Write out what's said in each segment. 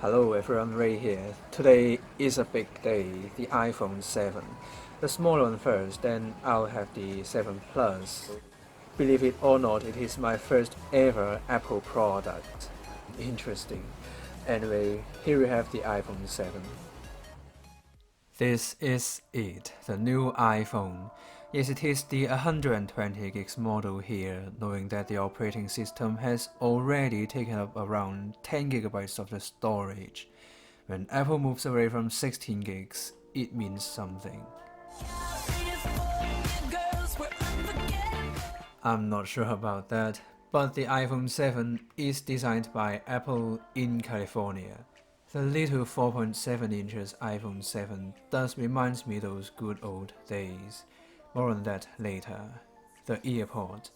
Hello everyone, Ray here. Today is a big day, the iPhone 7. The small one first, then I'll have the 7 Plus. Believe it or not, it is my first ever Apple product. Interesting. Anyway, here we have the iPhone 7. This is it, the new iPhone. Yes, it is the 120 gigs model here, knowing that the operating system has already taken up around 10 gigabytes of the storage. When Apple moves away from 16 gigs, it means something. I'm not sure about that, but the iPhone 7 is designed by Apple in California. The little 4.7 inches iPhone 7 does reminds me those good old days. More on that later. The earpod.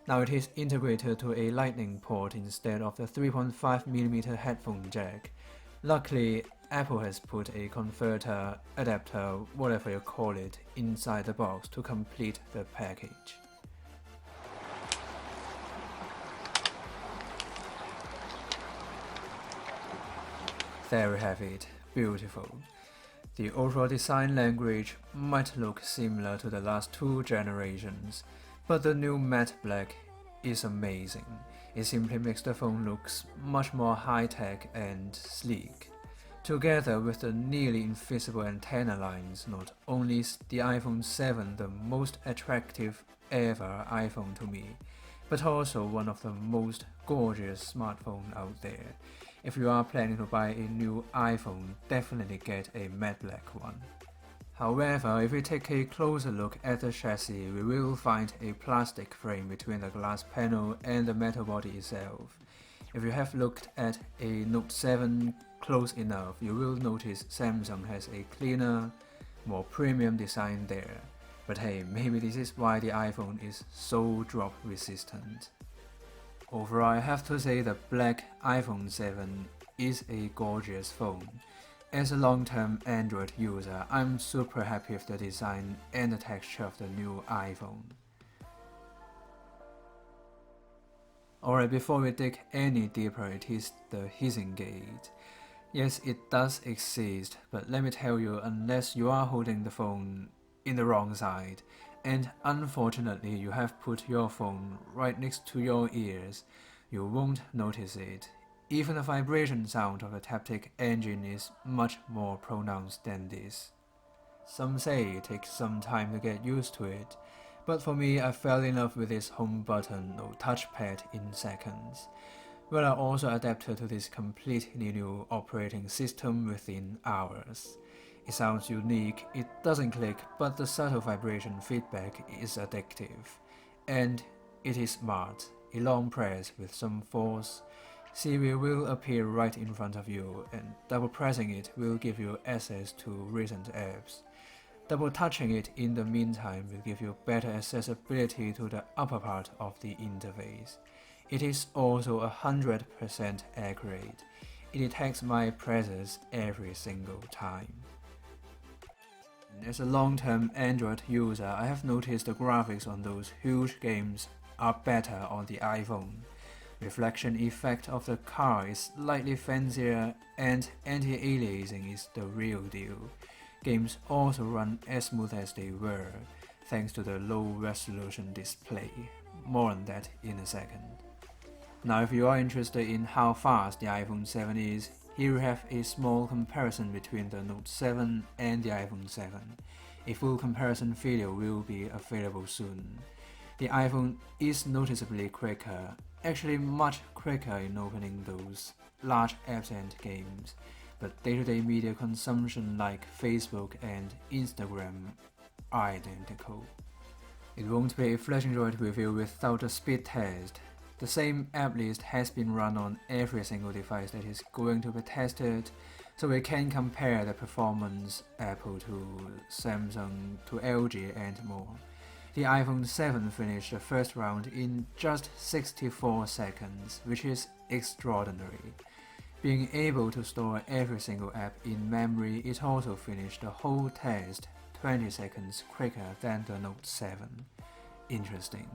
Now it is integrated to a lightning port instead of the 3.5mm headphone jack. Luckily, Apple has put a converter, adapter, whatever you call it, inside the box to complete the package. There we have it, beautiful. The overall design language might look similar to the last two generations, but the new matte black is amazing. It simply makes the phone look much more high-tech and sleek. Together with the nearly invisible antenna lines, not only is the iPhone 7 the most attractive ever iPhone to me, but also one of the most gorgeous smartphones out there. If you are planning to buy a new iPhone, definitely get a matte black one. However, if we take a closer look at the chassis, we will find a plastic frame between the glass panel and the metal body itself. If you have looked at a Note 7 close enough, you will notice Samsung has a cleaner, more premium design there. But hey, maybe this is why the iPhone is so drop resistant. Overall, I have to say the black iPhone 7 is a gorgeous phone. As a long-term Android user, I'm super happy with the design and the texture of the new iPhone. Alright, before we dig any deeper, it is the hissing gate. Yes, it does exist, but let me tell you, unless you are holding the phone in the wrong side, and unfortunately you have put your phone right next to your ears, you won't notice it. Even the vibration sound of the Taptic engine is much more pronounced than this. Some say it takes some time to get used to it, but for me I fell in love with this home button or touchpad in seconds. Well, I also adapted to this completely new operating system within hours. It sounds unique, it doesn't click, but the subtle vibration feedback is addictive. And it is smart. A long press with some force, Siri will appear right in front of you, and double pressing it will give you access to recent apps. Double touching it in the meantime will give you better accessibility to the upper part of the interface. It is also 100% accurate. It detects my presence every single time. As a long-term Android user, I have noticed the graphics on those huge games are better on the iPhone. Reflection effect of the car is slightly fancier and anti-aliasing is the real deal. Games also run as smooth as they were, thanks to the low-resolution display. More on that in a second. Now if you are interested in how fast the iPhone 7 is, here we have a small comparison between the Note 7 and the iPhone 7. A full comparison video will be available soon. The iPhone is noticeably quicker, actually much quicker in opening those large apps and games, but day-to-day media consumption like Facebook and Instagram are identical. It won't be a FlashingDroid review without a speed test. The same app list has been run on every single device that is going to be tested, so we can compare the performance Apple to Samsung to LG and more. The iPhone 7 finished the first round in just 64 seconds, which is extraordinary. Being able to store every single app in memory, it also finished the whole test 20 seconds quicker than the Note 7. Interesting.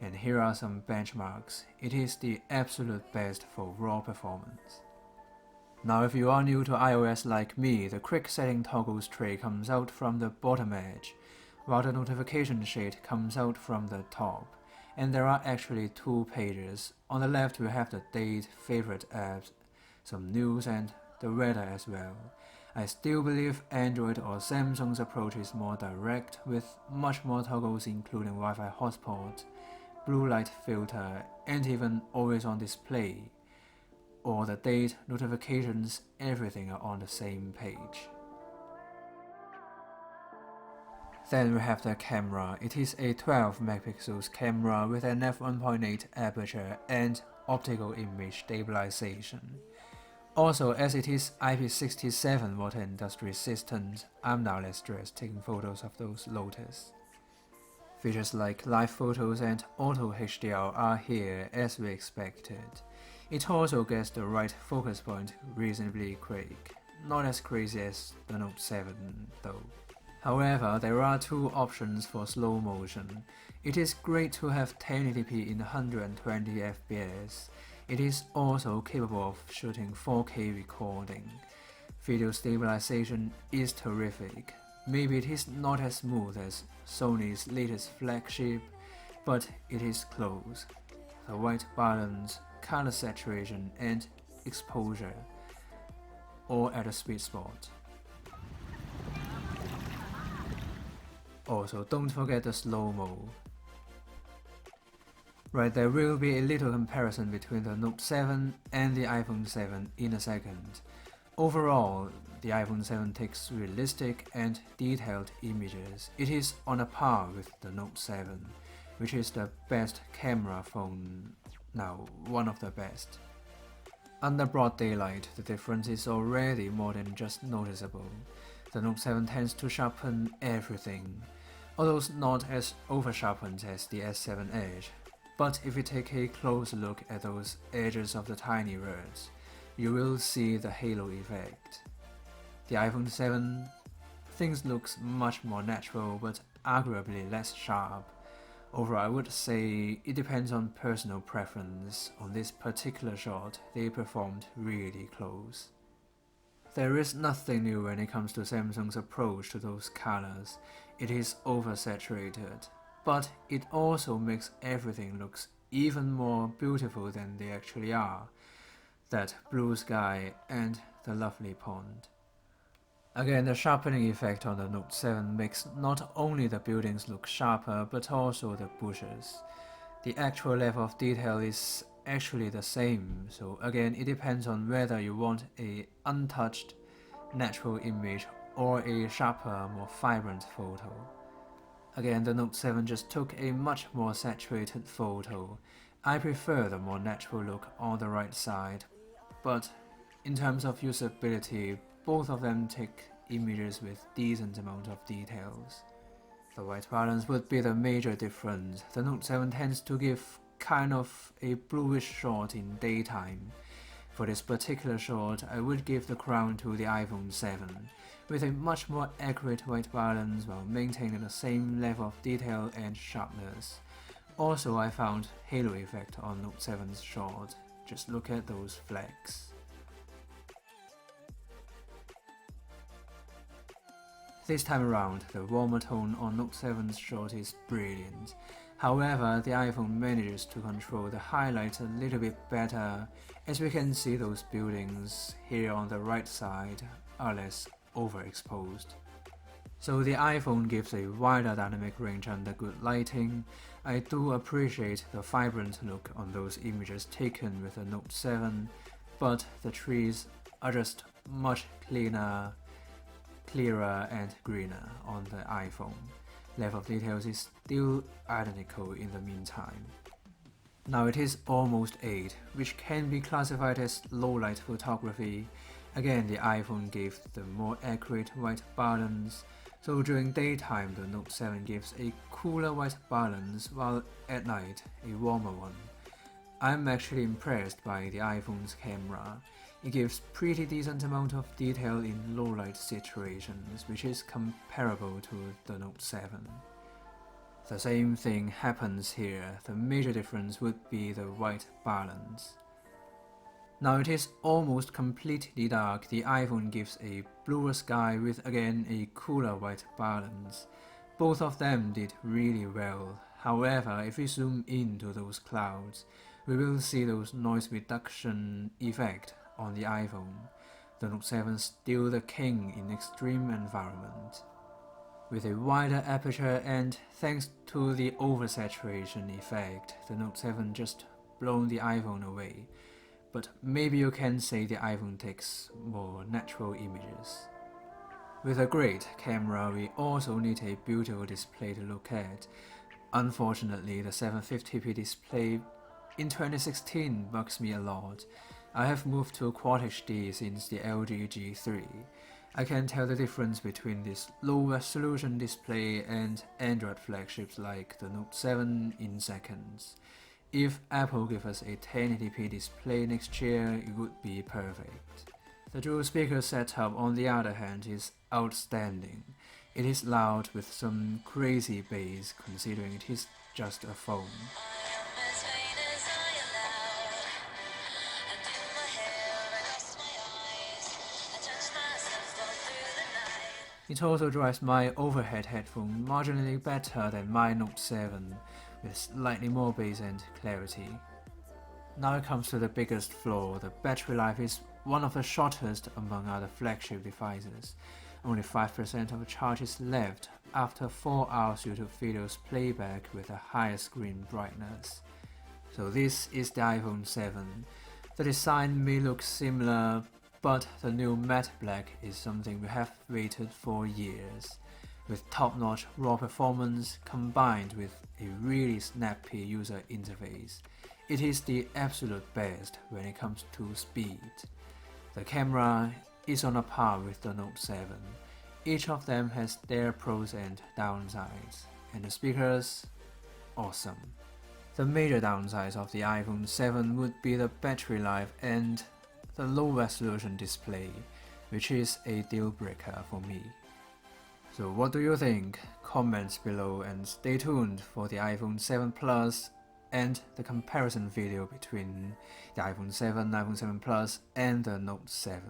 And here are some benchmarks. It is the absolute best for raw performance. Now if you are new to iOS like me, the quick setting toggles tray comes out from the bottom edge, while the notification sheet comes out from the top. And there are actually two pages. On the left we have the date, favorite apps, some news and the weather as well. I still believe Android or Samsung's approach is more direct, with much more toggles including Wi-Fi hotspot, blue light filter, and even always on display. Or the date, notifications, everything are on the same page. Then we have the camera. It is a 12 megapixels camera with an f1.8 aperture and optical image stabilization. Also, as it is IP67 water industry resistant, I'm now less stressed taking photos of those Lotus. Features like live photos and auto HDR are here as we expected. It also gets the right focus point reasonably quick, not as crazy as the Note 7 though. However, there are two options for slow motion. It is great to have 1080p in 120 fps. It is also capable of shooting 4K recording. Video stabilization is terrific. Maybe it is not as smooth as Sony's latest flagship, but it is close. The white balance, color saturation, and exposure, all at a sweet spot. Also, don't forget the slow-mo. Right, there will be a little comparison between the Note 7 and the iPhone 7 in a second. Overall, the iPhone 7 takes realistic and detailed images. It is on a par with the Note 7, which is the best camera phone now, one of the best. Under broad daylight, the difference is already more than just noticeable. The Note 7 tends to sharpen everything, although not as over-sharpened as the S7 Edge. But if you take a close look at those edges of the tiny words, you will see the halo effect. The iPhone 7, things looks much more natural but arguably less sharp. Overall, I would say it depends on personal preference. On this particular shot, they performed really close. There is nothing new when it comes to Samsung's approach to those colors. It is oversaturated, but it also makes everything look even more beautiful than they actually are. That blue sky and the lovely pond. Again, the sharpening effect on the Note 7 makes not only the buildings look sharper, but also the bushes. The actual level of detail is actually the same, so again, it depends on whether you want a untouched, natural image or a sharper, more vibrant photo. Again, the Note 7 just took a much more saturated photo. I prefer the more natural look on the right side, but in terms of usability, both of them take images with decent amount of details. The white balance would be the major difference. The Note 7 tends to give kind of a bluish shot in daytime. For this particular shot, I would give the crown to the iPhone 7, with a much more accurate white balance while maintaining the same level of detail and sharpness. Also, I found halo effect on Note 7's shot. Just look at those flecks. This time around, the warmer tone on Note 7's shot is brilliant. However, the iPhone manages to control the highlights a little bit better, as we can see those buildings here on the right side are less overexposed. So the iPhone gives a wider dynamic range under good lighting. I do appreciate the vibrant look on those images taken with the Note 7, but the trees are just much clearer and greener on the iPhone. Level of details is still identical in the meantime. Now it is almost 8, which can be classified as low light photography. Again, the iPhone gave the more accurate white balance, so during daytime the Note 7 gives a cooler white balance, while at night a warmer one. I'm actually impressed by the iPhone's camera. It gives pretty decent amount of detail in low light situations, which is comparable to the Note 7. The same thing happens here. The major difference would be the white balance. Now it is almost completely dark. The iPhone gives a bluer sky with again a cooler white balance. Both of them did really well. However, if we zoom into those clouds, we will see those noise reduction effect on the iPhone. The Note 7 still the king in extreme environment. With a wider aperture and thanks to the oversaturation effect, the Note 7 just blown the iPhone away. But maybe you can say the iPhone takes more natural images. With a great camera, we also need a beautiful display to look at. Unfortunately, the 750p display in 2016 bugs me a lot. I have moved to Quad HD since the LG G3. I can tell the difference between this low-resolution display and Android flagships like the Note 7 in seconds. If Apple gives us a 1080p display next year, it would be perfect. The dual speaker setup, on the other hand, is outstanding. It is loud with some crazy bass, considering it is just a phone. It also drives my overhead headphone marginally better than my Note 7, with slightly more bass and clarity. Now it comes to the biggest flaw. The battery life is one of the shortest among other flagship devices. Only 5% of the charge is left after 4 hours due to video's playback with a higher screen brightness. So this is the iPhone 7. The design may look similar, but the new matte black is something we have waited for years. With top-notch raw performance combined with a really snappy user interface, it is the absolute best when it comes to speed. The camera is on a par with the Note 7. Each of them has their pros and downsides, and the speakers, awesome. The major downsides of the iPhone 7 would be the battery life and the low-resolution display, which is a deal breaker for me. So what do you think? Comments below and stay tuned for the iPhone 7 Plus and the comparison video between the iPhone 7, iPhone 7 Plus and the Note 7.